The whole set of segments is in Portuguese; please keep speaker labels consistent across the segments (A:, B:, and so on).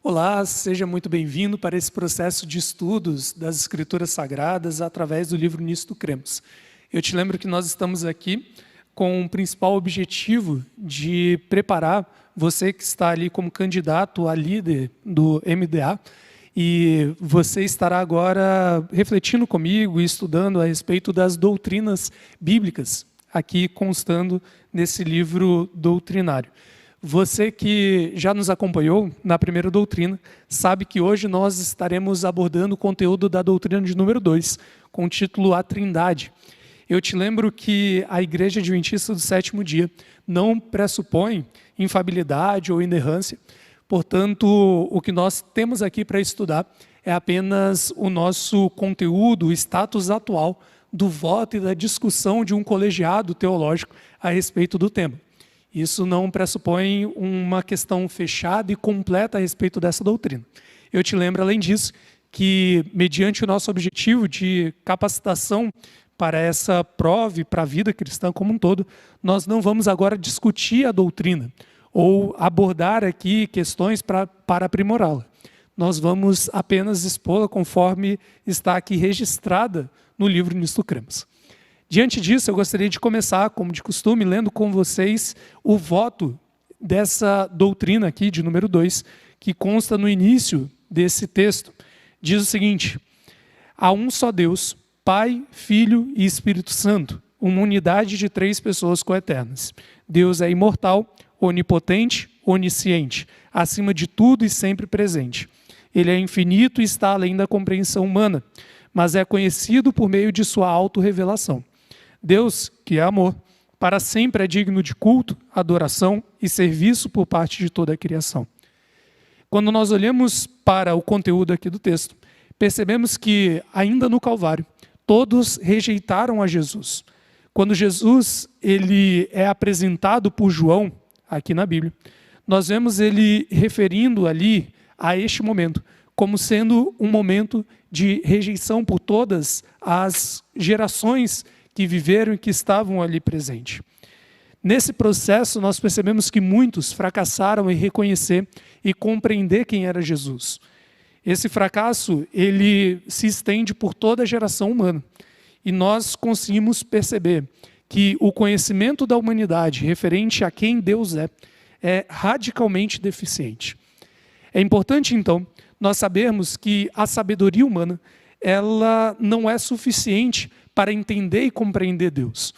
A: Olá, seja muito bem-vindo para esse processo de estudos das Escrituras Sagradas através do livro Nisto Cremos. Eu te lembro que nós estamos aqui com o principal objetivo de preparar você que está ali como candidato a líder do MDA, e você estará agora refletindo comigo e estudando a respeito das doutrinas bíblicas, aqui constando nesse livro doutrinário. Você que já nos acompanhou na primeira doutrina, sabe que hoje nós estaremos abordando o conteúdo da doutrina de número 2, com o título A Trindade. Eu te lembro que a Igreja Adventista do Sétimo Dia não pressupõe infabilidade ou inerrância. Portanto, o que nós temos aqui para estudar é apenas o nosso conteúdo, o status atual do voto e da discussão de um colegiado teológico a respeito do tema. Isso não pressupõe uma questão fechada e completa a respeito dessa doutrina. Eu te lembro, além disso, que mediante o nosso objetivo de capacitação para essa prova e para a vida cristã como um todo, nós não vamos agora discutir a doutrina ou abordar aqui questões para aprimorá-la. Nós vamos apenas expô-la conforme está aqui registrada no livro Nisto Cremos. Diante disso, eu gostaria de começar, como de costume, lendo com vocês o voto dessa doutrina aqui, de número 2, que consta no início desse texto. Diz o seguinte: há um só Deus, Pai, Filho e Espírito Santo, uma unidade de 3 pessoas coeternas. Deus é imortal, onipotente, onisciente, acima de tudo e sempre presente. Ele é infinito e está além da compreensão humana, mas é conhecido por meio de sua autorrevelação. Deus, que é amor, para sempre é digno de culto, adoração e serviço por parte de toda a criação. Quando nós olhamos para o conteúdo aqui do texto, percebemos que, ainda no Calvário, todos rejeitaram a Jesus. Quando Jesus ele é apresentado por João, aqui na Bíblia, nós vemos ele referindo ali a este momento como sendo um momento de rejeição por todas as gerações que viveram e que estavam ali presentes. Nesse processo, nós percebemos que muitos fracassaram em reconhecer e compreender quem era Jesus. Esse fracasso, ele se estende por toda a geração humana. E nós conseguimos perceber que o conhecimento da humanidade referente a quem Deus é radicalmente deficiente. É importante, então, nós sabermos que a sabedoria humana ela não é suficiente para entender e compreender Deus.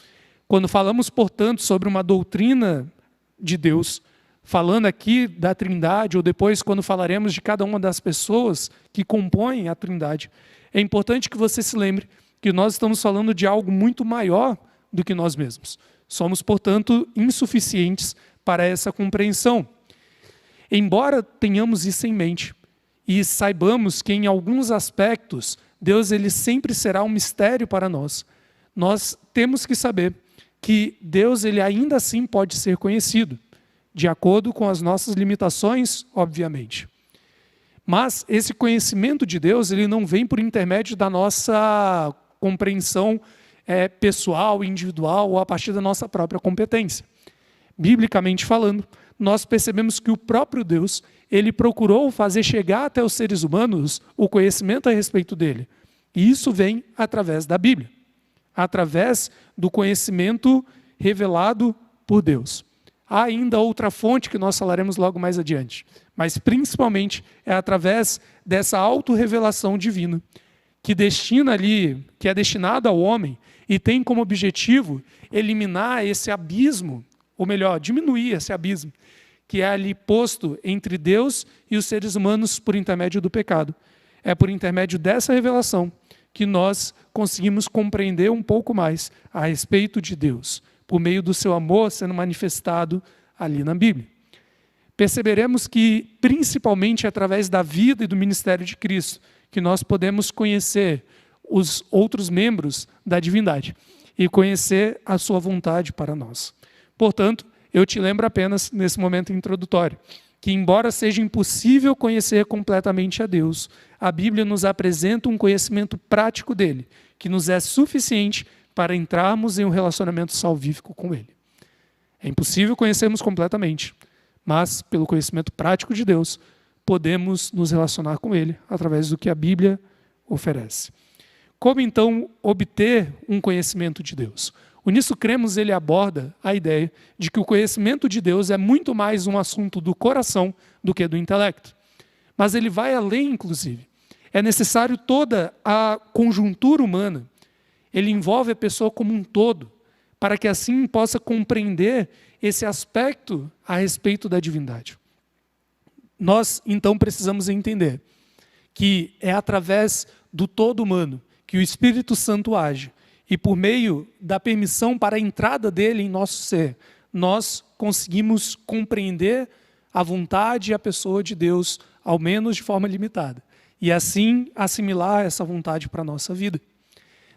A: Quando falamos, portanto, sobre uma doutrina de Deus, falando aqui da Trindade, ou depois quando falaremos de cada uma das pessoas que compõem a Trindade, é importante que você se lembre que nós estamos falando de algo muito maior do que nós mesmos. Somos, portanto, insuficientes para essa compreensão. Embora tenhamos isso em mente e saibamos que em alguns aspectos Deus ele sempre será um mistério para nós, nós temos que saber que Deus ele ainda assim pode ser conhecido, de acordo com as nossas limitações, obviamente. Mas esse conhecimento de Deus ele não vem por intermédio da nossa compreensão pessoal, individual ou a partir da nossa própria competência. Biblicamente falando, nós percebemos que o próprio Deus, ele procurou fazer chegar até os seres humanos o conhecimento a respeito dele. E isso vem através da Bíblia, através do conhecimento revelado por Deus. Há ainda outra fonte que nós falaremos logo mais adiante, mas principalmente é através dessa autorrevelação divina, que é destinada ao homem e tem como objetivo eliminar esse abismo, ou melhor, diminuir esse abismo, que é ali posto entre Deus e os seres humanos por intermédio do pecado. É por intermédio dessa revelação que nós conseguimos compreender um pouco mais a respeito de Deus, por meio do seu amor sendo manifestado ali na Bíblia. Perceberemos que, principalmente através da vida e do ministério de Cristo, que nós podemos conhecer os outros membros da divindade e conhecer a sua vontade para nós. Portanto, eu te lembro apenas, nesse momento introdutório, que embora seja impossível conhecer completamente a Deus, a Bíblia nos apresenta um conhecimento prático dele, que nos é suficiente para entrarmos em um relacionamento salvífico com ele. É impossível conhecermos completamente, mas pelo conhecimento prático de Deus, podemos nos relacionar com Ele através do que a Bíblia oferece. Como então obter um conhecimento de Deus? O Nisto Cremos ele aborda a ideia de que o conhecimento de Deus é muito mais um assunto do coração do que do intelecto. Mas ele vai além, inclusive. É necessário toda a conjuntura humana. Ele envolve a pessoa como um todo, para que assim possa compreender esse aspecto a respeito da divindade. Nós, então, precisamos entender que é através do todo humano que o Espírito Santo age, e por meio da permissão para a entrada dele em nosso ser, nós conseguimos compreender a vontade e a pessoa de Deus, ao menos de forma limitada, e assim assimilar essa vontade para a nossa vida.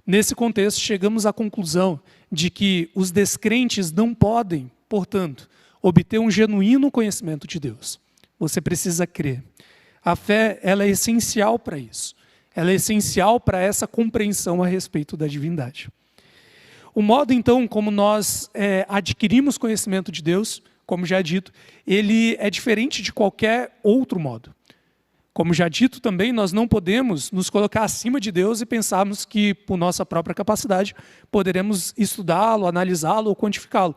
A: Nesse contexto, chegamos à conclusão de que os descrentes não podem, portanto, obter um genuíno conhecimento de Deus. Você precisa crer. A fé, ela é essencial para isso. Ela é essencial para essa compreensão a respeito da divindade. O modo, então, como nós adquirimos conhecimento de Deus, como já dito, ele é diferente de qualquer outro modo. Como já dito também, nós não podemos nos colocar acima de Deus e pensarmos que, por nossa própria capacidade, poderemos estudá-lo, analisá-lo ou quantificá-lo.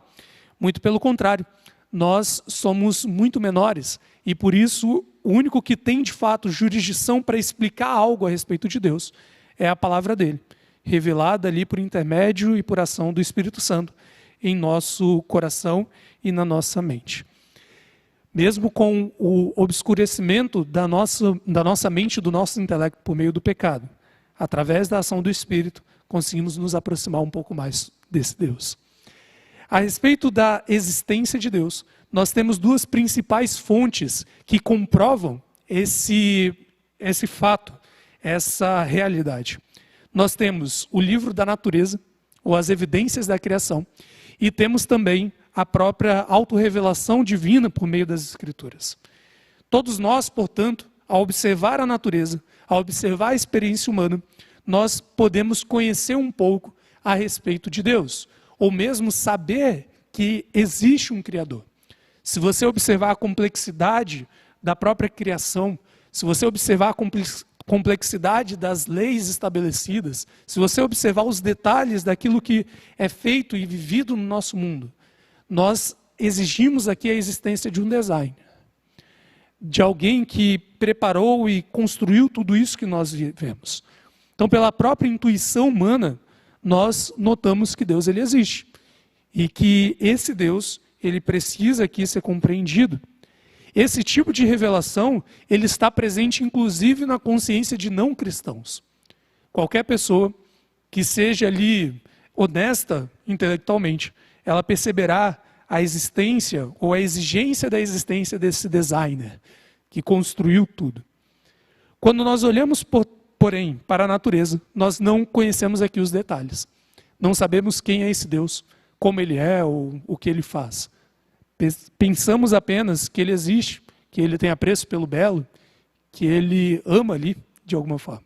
A: Muito pelo contrário, nós somos muito menores e, por isso, o único que tem, de fato, jurisdição para explicar algo a respeito de Deus é a palavra dele, revelada ali por intermédio e por ação do Espírito Santo em nosso coração e na nossa mente. Mesmo com o obscurecimento da nossa mente, do nosso intelecto por meio do pecado, através da ação do Espírito, conseguimos nos aproximar um pouco mais desse Deus. A respeito da existência de Deus, nós temos duas principais fontes que comprovam esse fato, essa realidade. Nós temos o livro da natureza, ou as evidências da criação, e temos também a própria autorrevelação divina por meio das Escrituras. Todos nós, portanto, ao observar a natureza, ao observar a experiência humana, nós podemos conhecer um pouco a respeito de Deus, ou mesmo saber que existe um Criador. Se você observar a complexidade da própria criação, se você observar a complexidade das leis estabelecidas, se você observar os detalhes daquilo que é feito e vivido no nosso mundo, nós exigimos aqui a existência de um design, de alguém que preparou e construiu tudo isso que nós vivemos. Então, pela própria intuição humana, nós notamos que Deus ele existe e que esse Deus ele precisa aqui ser compreendido. Esse tipo de revelação ele está presente inclusive na consciência de não cristãos. Qualquer pessoa que seja ali honesta intelectualmente, ela perceberá a existência ou a exigência da existência desse designer que construiu tudo. Quando nós olhamos, porém, para a natureza, nós não conhecemos aqui os detalhes. Não sabemos quem é esse Deus, como ele é ou o que ele faz. Pensamos apenas que ele existe, que ele tem apreço pelo belo, que ele ama ali de alguma forma.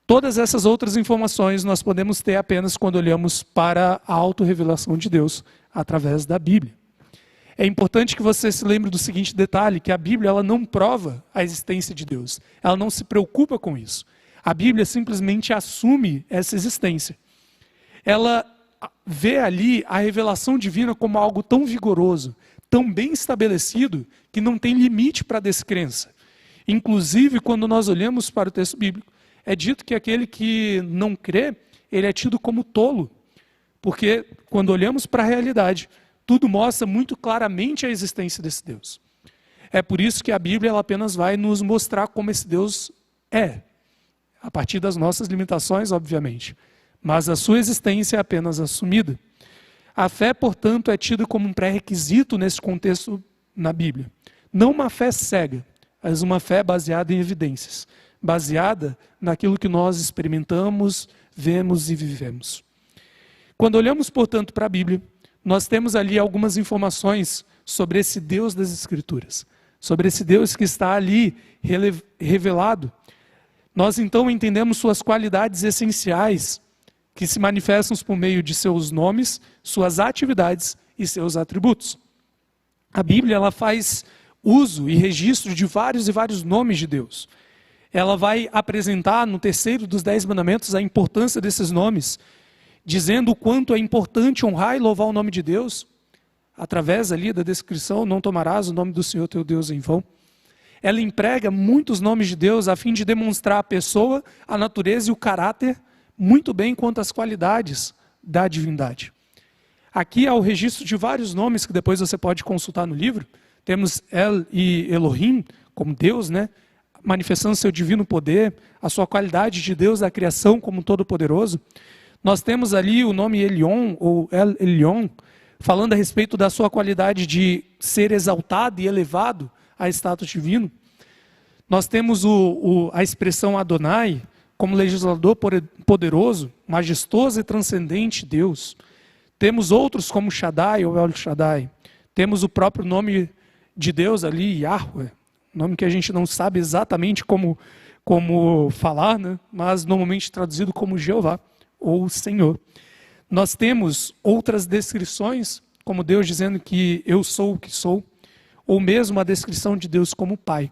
A: Todas essas outras informações nós podemos ter apenas quando olhamos para a autorrevelação de Deus através da Bíblia. É importante que você se lembre do seguinte detalhe, que a Bíblia ela não prova a existência de Deus. Ela não se preocupa com isso. A Bíblia simplesmente assume essa existência. Ela vê ali a revelação divina como algo tão vigoroso, tão bem estabelecido, que não tem limite para a descrença. Inclusive, quando nós olhamos para o texto bíblico, é dito que aquele que não crê, ele é tido como tolo. Porque quando olhamos para a realidade, tudo mostra muito claramente a existência desse Deus. É por isso que a Bíblia ela apenas vai nos mostrar como esse Deus é. A partir das nossas limitações, obviamente. Mas a sua existência é apenas assumida. A fé, portanto, é tida como um pré-requisito nesse contexto na Bíblia. Não uma fé cega, mas uma fé baseada em evidências. Baseada naquilo que nós experimentamos, vemos e vivemos. Quando olhamos, portanto, para a Bíblia, nós temos ali algumas informações sobre esse Deus das Escrituras, sobre esse Deus que está ali revelado. Nós, então, entendemos suas qualidades essenciais, que se manifestam por meio de seus nomes, suas atividades e seus atributos. A Bíblia ela faz uso e registro de vários e vários nomes de Deus. Ela vai apresentar no terceiro dos 10 mandamentos a importância desses nomes, dizendo o quanto é importante honrar e louvar o nome de Deus, através ali da descrição, não tomarás o nome do Senhor teu Deus em vão. Ela emprega muitos nomes de Deus a fim de demonstrar a pessoa, a natureza e o caráter muito bem quanto às qualidades da divindade. Aqui há o registro de vários nomes que depois você pode consultar no livro. Temos El e Elohim, como Deus, né? Manifestando seu divino poder, a sua qualidade de Deus da criação como Todo-Poderoso. Nós temos ali o nome Elion, ou El Elyon, falando a respeito da sua qualidade de ser exaltado e elevado a status divino. Nós temos a expressão Adonai, como legislador poderoso, majestoso e transcendente Deus. Temos outros como Shaddai ou El Shaddai. Temos o próprio nome de Deus ali, Yahweh, nome que a gente não sabe exatamente como falar, né? Mas normalmente traduzido como Jeová ou Senhor. Nós temos outras descrições, como Deus dizendo que eu sou o que sou, ou mesmo a descrição de Deus como Pai.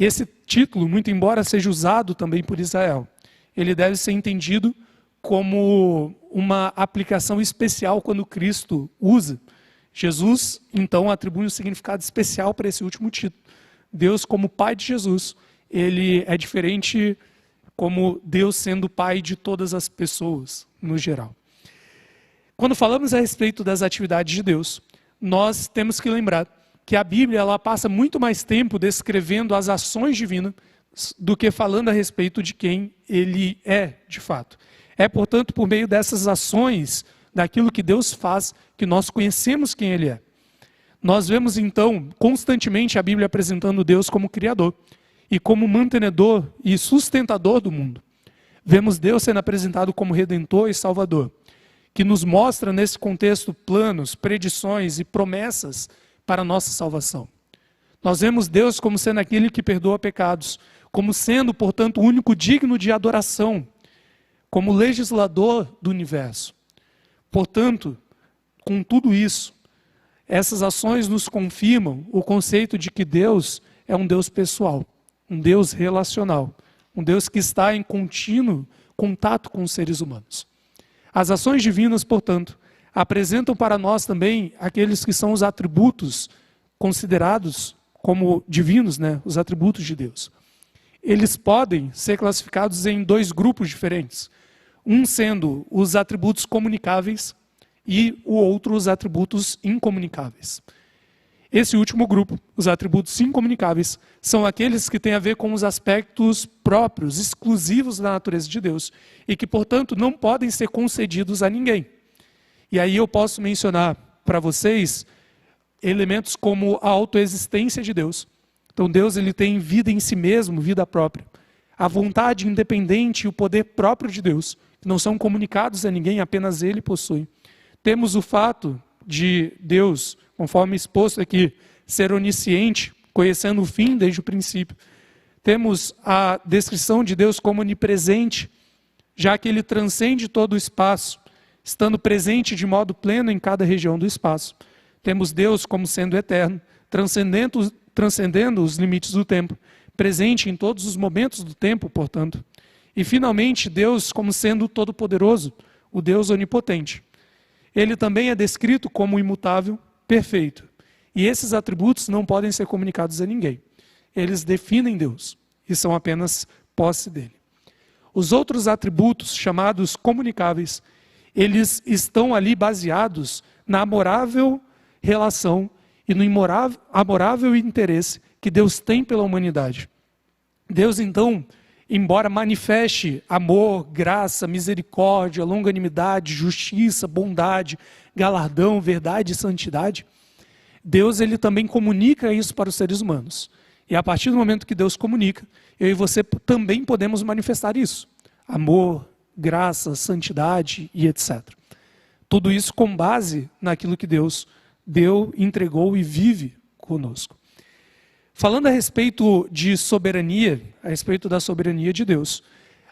A: Esse título, muito embora seja usado também por Israel, ele deve ser entendido como uma aplicação especial quando Cristo usa. Jesus, então, atribui um significado especial para esse último título. Deus, como Pai de Jesus, ele é diferente como Deus sendo Pai de todas as pessoas, no geral. Quando falamos a respeito das atividades de Deus, nós temos que lembrar que a Bíblia ela passa muito mais tempo descrevendo as ações divinas do que falando a respeito de quem ele é, de fato. É, portanto, por meio dessas ações, daquilo que Deus faz, que nós conhecemos quem ele é. Nós vemos, então, constantemente a Bíblia apresentando Deus como Criador e como mantenedor e sustentador do mundo. Vemos Deus sendo apresentado como Redentor e Salvador, que nos mostra, nesse contexto, planos, predições e promessas para a nossa salvação. Nós vemos Deus como sendo aquele que perdoa pecados, como sendo, portanto, o único digno de adoração, como legislador do universo. Portanto, com tudo isso, essas ações nos confirmam o conceito de que Deus é um Deus pessoal, um Deus relacional, um Deus que está em contínuo contato com os seres humanos. As ações divinas, portanto, apresentam para nós também aqueles que são os atributos considerados como divinos, né? Os atributos de Deus. Eles podem ser classificados em 2 grupos diferentes. Um sendo os atributos comunicáveis e o outro os atributos incomunicáveis. Esse último grupo, os atributos incomunicáveis, são aqueles que têm a ver com os aspectos próprios, exclusivos da natureza de Deus e que, portanto, não podem ser concedidos a ninguém. E aí eu posso mencionar para vocês elementos como a autoexistência de Deus. Então Deus ele tem vida em si mesmo, vida própria. A vontade independente e o poder próprio de Deus, que não são comunicados a ninguém, apenas Ele possui. Temos o fato de Deus, conforme exposto aqui, ser onisciente, conhecendo o fim desde o princípio. Temos a descrição de Deus como onipresente, já que Ele transcende todo o espaço, estando presente de modo pleno em cada região do espaço. Temos Deus como sendo eterno, transcendendo os limites do tempo, presente em todos os momentos do tempo, portanto. E, finalmente, Deus como sendo todo-poderoso, o Deus onipotente. Ele também é descrito como imutável, perfeito. E esses atributos não podem ser comunicados a ninguém. Eles definem Deus e são apenas posse dele. Os outros atributos, chamados comunicáveis, eles estão ali baseados na amorável relação e no amorável interesse que Deus tem pela humanidade. Deus, então, embora manifeste amor, graça, misericórdia, longanimidade, justiça, bondade, galardão, verdade e santidade, Deus ele também comunica isso para os seres humanos. E a partir do momento que Deus comunica, eu e você também podemos manifestar isso. Amor, graça, santidade e etc. Tudo isso com base naquilo que Deus deu, entregou e vive conosco. Falando a respeito de soberania, a respeito da soberania de Deus,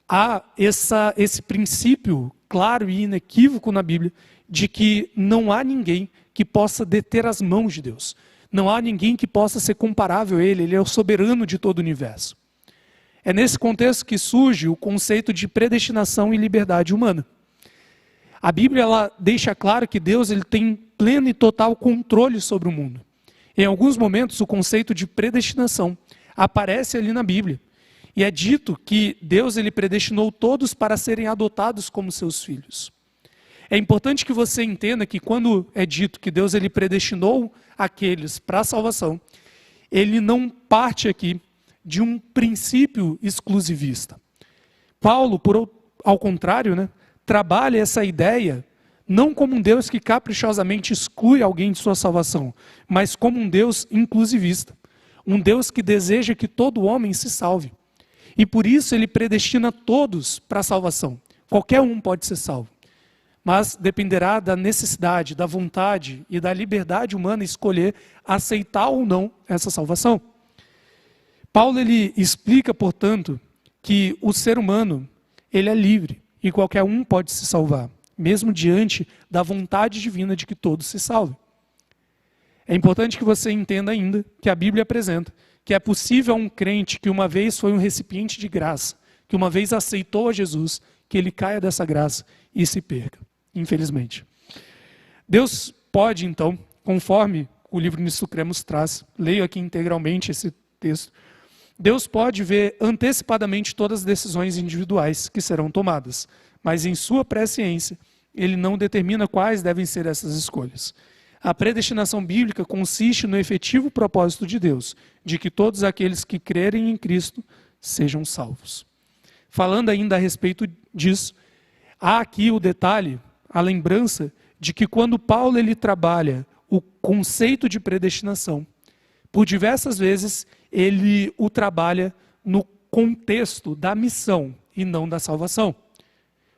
A: há esse princípio claro e inequívoco na Bíblia de que não há ninguém que possa deter as mãos de Deus. Não há ninguém que possa ser comparável a ele, ele é o soberano de todo o universo. É nesse contexto que surge o conceito de predestinação e liberdade humana. A Bíblia ela deixa claro que Deus ele tem pleno e total controle sobre o mundo. Em alguns momentos, o conceito de predestinação aparece ali na Bíblia. E é dito que Deus ele predestinou todos para serem adotados como seus filhos. É importante que você entenda que quando é dito que Deus ele predestinou aqueles para a salvação, ele não parte aqui de um princípio exclusivista. Paulo, ao contrário, trabalha essa ideia não como um Deus que caprichosamente exclui alguém de sua salvação, mas como um Deus inclusivista. Um Deus que deseja que todo homem se salve. E por isso ele predestina todos para a salvação. Qualquer um pode ser salvo. Mas dependerá da necessidade, da vontade e da liberdade humana escolher aceitar ou não essa salvação. Paulo ele explica, portanto, que o ser humano ele é livre e qualquer um pode se salvar, mesmo diante da vontade divina de que todos se salvem. É importante que você entenda ainda que a Bíblia apresenta que é possível a um crente que uma vez foi um recipiente de graça, que uma vez aceitou a Jesus, que ele caia dessa graça e se perca, infelizmente. Deus pode, então, conforme o livro Nisto Cremos traz, leio aqui integralmente esse texto, Deus pode ver antecipadamente todas as decisões individuais que serão tomadas, mas em sua presciência, ele não determina quais devem ser essas escolhas. A predestinação bíblica consiste no efetivo propósito de Deus, de que todos aqueles que crerem em Cristo sejam salvos. Falando ainda a respeito disso, há aqui o detalhe, a lembrança de que quando Paulo ele trabalha o conceito de predestinação, por diversas vezes ele o trabalha no contexto da missão e não da salvação.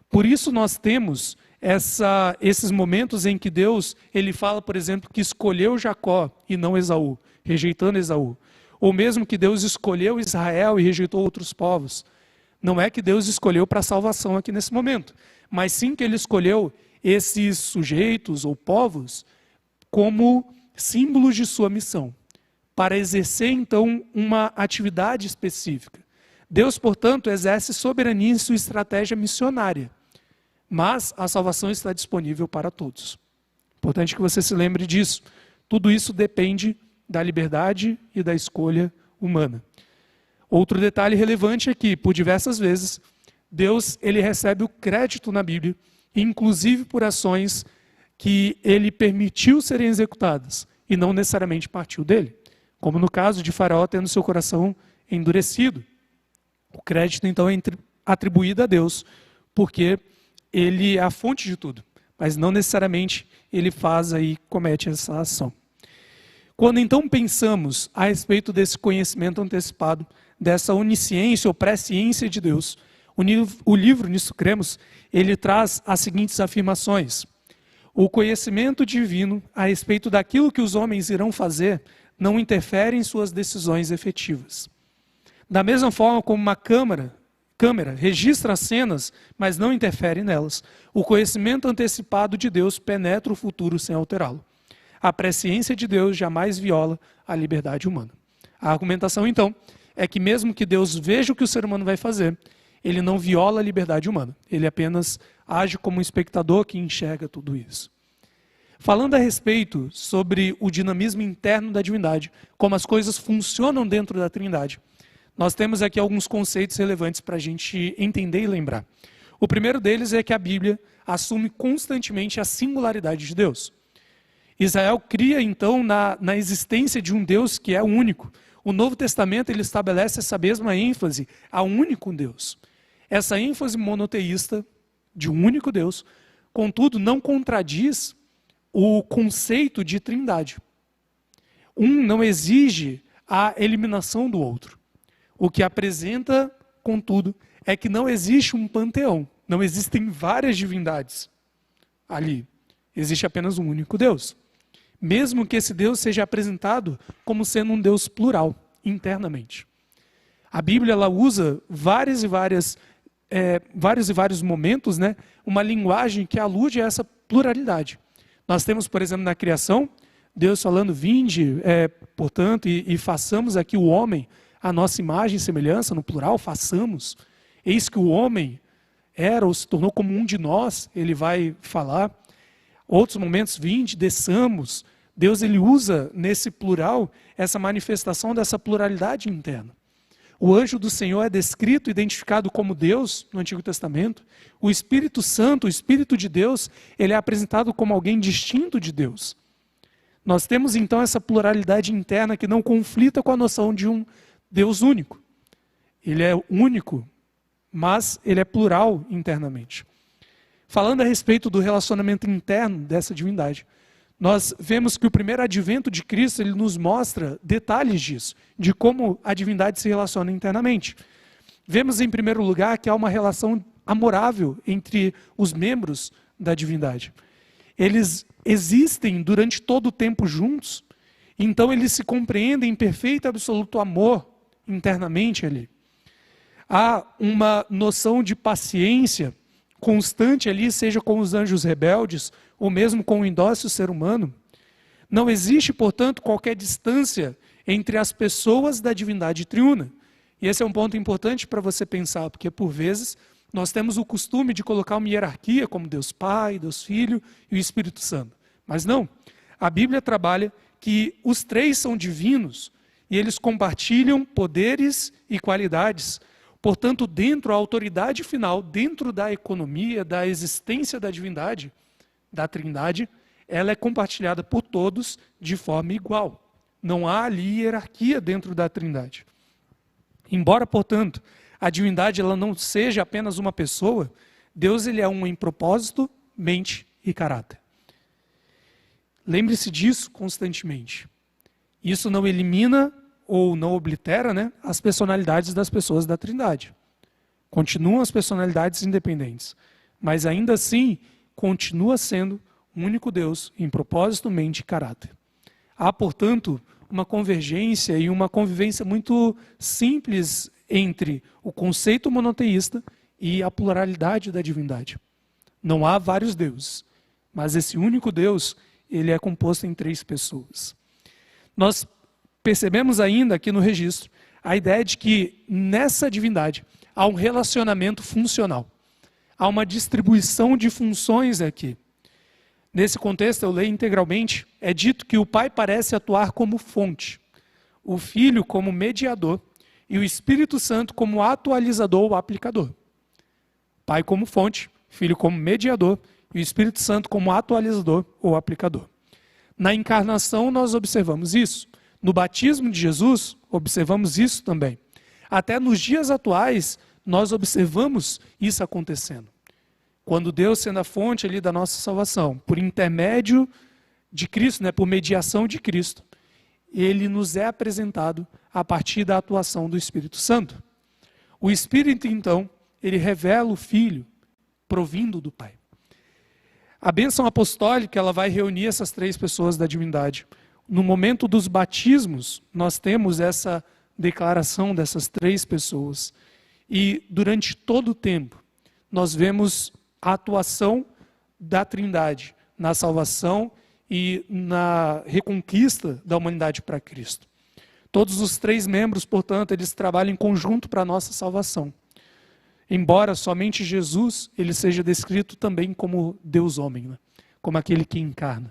A: Por isso nós temos esses momentos em que Deus ele fala, por exemplo, que escolheu Jacó e não Esaú, rejeitando Esaú. Ou mesmo que Deus escolheu Israel e rejeitou outros povos. Não é que Deus escolheu para a salvação aqui nesse momento, mas sim que ele escolheu esses sujeitos ou povos como símbolos de sua missão, para exercer então uma atividade específica. Deus, portanto, exerce soberania em sua estratégia missionária, mas a salvação está disponível para todos. Importante que você se lembre disso. Tudo isso depende da liberdade e da escolha humana. Outro detalhe relevante é que, por diversas vezes, Deus ele recebe o crédito na Bíblia, inclusive por ações que ele permitiu serem executadas e não necessariamente partiu dele. Como no caso de Faraó tendo seu coração endurecido. O crédito então é atribuído a Deus, porque ele é a fonte de tudo, mas não necessariamente ele faz aí, comete essa ação. Quando então pensamos a respeito desse conhecimento antecipado, dessa onisciência ou presciência de Deus, o livro Nisto Cremos, ele traz as seguintes afirmações. O conhecimento divino a respeito daquilo que os homens irão fazer não interfere em suas decisões efetivas. Da mesma forma como uma câmera registra as cenas, mas não interfere nelas. O conhecimento antecipado de Deus penetra o futuro sem alterá-lo. A presciência de Deus jamais viola a liberdade humana. A argumentação, então, é que mesmo que Deus veja o que o ser humano vai fazer, ele não viola a liberdade humana. Ele apenas age como um espectador que enxerga tudo isso. Falando a respeito sobre o dinamismo interno da divindade, como as coisas funcionam dentro da Trindade, nós temos aqui alguns conceitos relevantes para a gente entender e lembrar. O primeiro deles é que a Bíblia assume constantemente a singularidade de Deus. Israel cria, então, na existência de um Deus que é único. O Novo Testamento ele estabelece essa mesma ênfase a um único Deus. Essa ênfase monoteísta de um único Deus, contudo, não contradiz o conceito de trindade. Um não exige a eliminação do outro. O que apresenta, contudo, é que não existe um panteão. Não existem várias divindades ali. Existe apenas um único Deus. Mesmo que esse Deus seja apresentado como sendo um Deus plural, internamente. A Bíblia ela usa vários e vários momentos, uma linguagem que alude a essa pluralidade. Nós temos, por exemplo, na criação, Deus falando, vinde, portanto, e façamos aqui o homem a nossa imagem e semelhança, no plural, façamos. Eis que o homem era ou se tornou como um de nós, ele vai falar. Outros momentos, vinde, desçamos. Deus ele usa nesse plural essa manifestação dessa pluralidade interna. O anjo do Senhor é descrito, identificado como Deus no Antigo Testamento. O Espírito Santo, o Espírito de Deus, ele é apresentado como alguém distinto de Deus. Nós temos então essa pluralidade interna que não conflita com a noção de um Deus único. Ele é único, mas ele é plural internamente. Falando a respeito do relacionamento interno dessa divindade, nós vemos que o primeiro advento de Cristo ele nos mostra detalhes disso, de como a divindade se relaciona internamente. Vemos, em primeiro lugar, que há uma relação amorável entre os membros da divindade. Eles existem durante todo o tempo juntos, então eles se compreendem em perfeito e absoluto amor internamente ali. Há uma noção de paciência constante ali, seja com os anjos rebeldes, ou mesmo com o indócil ser humano. Não existe, portanto, qualquer distância entre as pessoas da divindade triuna. E esse é um ponto importante para você pensar, porque por vezes nós temos o costume de colocar uma hierarquia como Deus Pai, Deus Filho e o Espírito Santo. Mas não, a Bíblia trabalha que os três são divinos e eles compartilham poderes e qualidades. Portanto, dentro da autoridade final, dentro da economia, da existência da divindade, da Trindade, ela é compartilhada por todos de forma igual. Não há ali hierarquia dentro da Trindade. Embora, portanto, a divindade ela não seja apenas uma pessoa, Deus ele é um em propósito, mente e caráter. Lembre-se disso constantemente. Isso não elimina ou não oblitera, as personalidades das pessoas da Trindade. Continuam as personalidades independentes, mas ainda assim continua sendo um único Deus em propósito, mente e caráter. Há, portanto, uma convergência e uma convivência muito simples entre o conceito monoteísta e a pluralidade da divindade. Não há vários deuses, mas esse único Deus, ele é composto em três pessoas. Nós percebemos ainda aqui no registro a ideia de que nessa divindade há um relacionamento funcional. Há uma distribuição de funções aqui. Nesse contexto, eu leio integralmente, é dito que o Pai parece atuar como fonte, o Filho como mediador e o Espírito Santo como atualizador ou aplicador. Pai como fonte, Filho como mediador e o Espírito Santo como atualizador ou aplicador. Na encarnação, nós observamos isso. No batismo de Jesus, observamos isso também. Até nos dias atuais, nós observamos isso acontecendo. Quando Deus, sendo a fonte ali da nossa salvação, por intermédio de Cristo, por mediação de Cristo, ele nos é apresentado a partir da atuação do Espírito Santo. O Espírito, então, ele revela o Filho, provindo do Pai. A bênção apostólica, ela vai reunir essas três pessoas da divindade. No momento dos batismos, nós temos essa declaração dessas três pessoas. E durante todo o tempo, nós vemos a atuação da Trindade na salvação e na reconquista da humanidade para Cristo. Todos os três membros, portanto, eles trabalham em conjunto para a nossa salvação. Embora somente Jesus ele seja descrito também como Deus-homem, como aquele que encarna.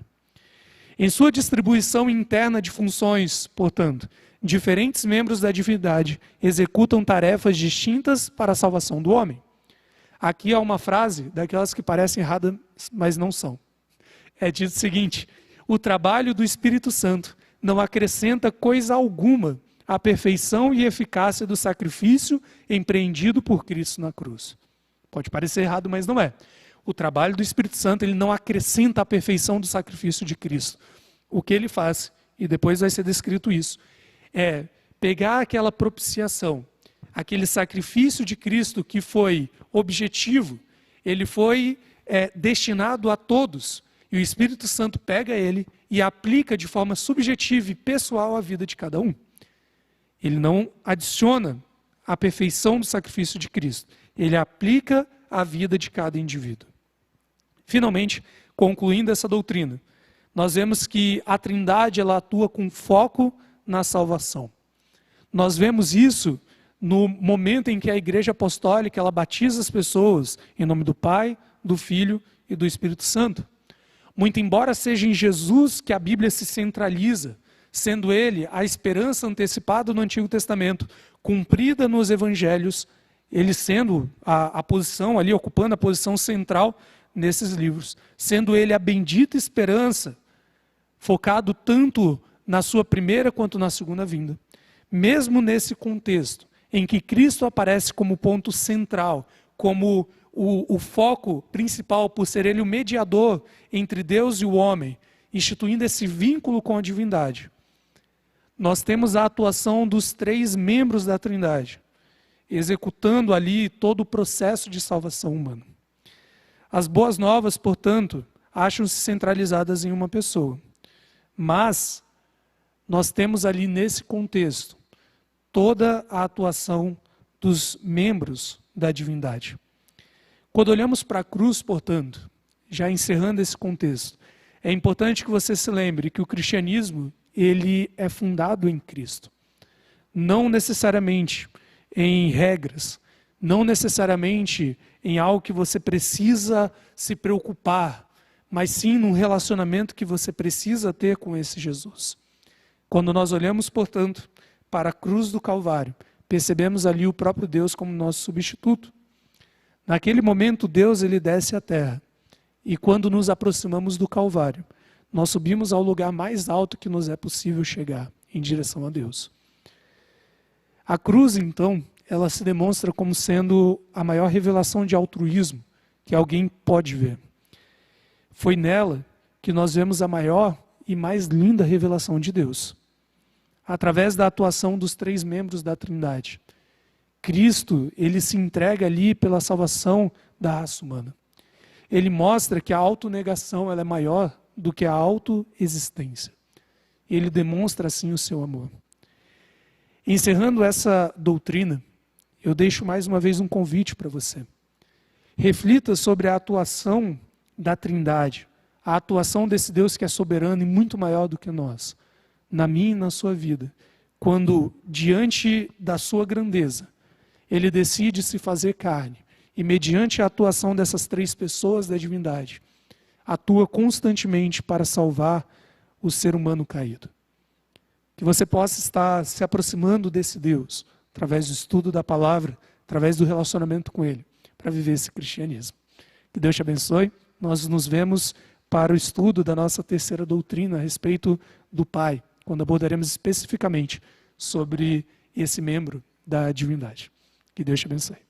A: Em sua distribuição interna de funções, portanto, diferentes membros da divindade executam tarefas distintas para a salvação do homem. Aqui há uma frase, daquelas que parecem erradas, mas não são. É dito o seguinte: o trabalho do Espírito Santo não acrescenta coisa alguma à perfeição e eficácia do sacrifício empreendido por Cristo na cruz. Pode parecer errado, mas não é. O trabalho do Espírito Santo ele não acrescenta a perfeição do sacrifício de Cristo. O que ele faz, e depois vai ser descrito isso, é pegar aquela propiciação, aquele sacrifício de Cristo que foi objetivo, ele foi destinado a todos, e o Espírito Santo pega ele e aplica de forma subjetiva e pessoal à vida de cada um. Ele não adiciona a perfeição do sacrifício de Cristo, ele aplica a vida de cada indivíduo. Finalmente, concluindo essa doutrina, nós vemos que a Trindade ela atua com foco na salvação. Nós vemos isso no momento em que a Igreja Apostólica ela batiza as pessoas em nome do Pai, do Filho e do Espírito Santo. Muito embora seja em Jesus que a Bíblia se centraliza, sendo Ele a esperança antecipada no Antigo Testamento, cumprida nos Evangelhos, Ele sendo a posição ali, ocupando a posição central nesses livros, sendo Ele a bendita esperança, focado tanto na sua primeira quanto na segunda vinda. Mesmo nesse contexto, em que Cristo aparece como ponto central, como o foco principal, por ser Ele o mediador entre Deus e o homem, instituindo esse vínculo com a divindade, nós temos a atuação dos 3 membros da Trindade, executando ali todo o processo de salvação humana. As boas novas, portanto, acham-se centralizadas em uma pessoa. Mas nós temos ali nesse contexto toda a atuação dos membros da divindade. Quando olhamos para a cruz, portanto, já encerrando esse contexto, é importante que você se lembre que o cristianismo ele é fundado em Cristo. Não necessariamente em regras, não necessariamente em algo que você precisa se preocupar, mas sim num relacionamento que você precisa ter com esse Jesus. Quando nós olhamos, portanto, para a cruz do Calvário, percebemos ali o próprio Deus como nosso substituto. Naquele momento, Deus ele desce à terra. E quando nos aproximamos do Calvário, nós subimos ao lugar mais alto que nos é possível chegar, em direção a Deus. A cruz, então, ela se demonstra como sendo a maior revelação de altruísmo que alguém pode ver. Foi nela que nós vemos a maior e mais linda revelação de Deus. Através da atuação dos 3 membros da Trindade. Cristo, ele se entrega ali pela salvação da raça humana. Ele mostra que a autonegação ela é maior do que a autoexistência. Ele demonstra assim o seu amor. Encerrando essa doutrina, eu deixo mais uma vez um convite para você. Reflita sobre a atuação da Trindade, a atuação desse Deus que é soberano e muito maior do que nós, na minha e na sua vida, quando, diante da sua grandeza, Ele decide se fazer carne, e mediante a atuação dessas 3 pessoas da divindade, atua constantemente para salvar o ser humano caído. Que você possa estar se aproximando desse Deus, através do estudo da palavra, através do relacionamento com Ele, para viver esse cristianismo. Que Deus te abençoe. Nós nos vemos para o estudo da nossa terceira doutrina a respeito do Pai, quando abordaremos especificamente sobre esse membro da divindade. Que Deus te abençoe.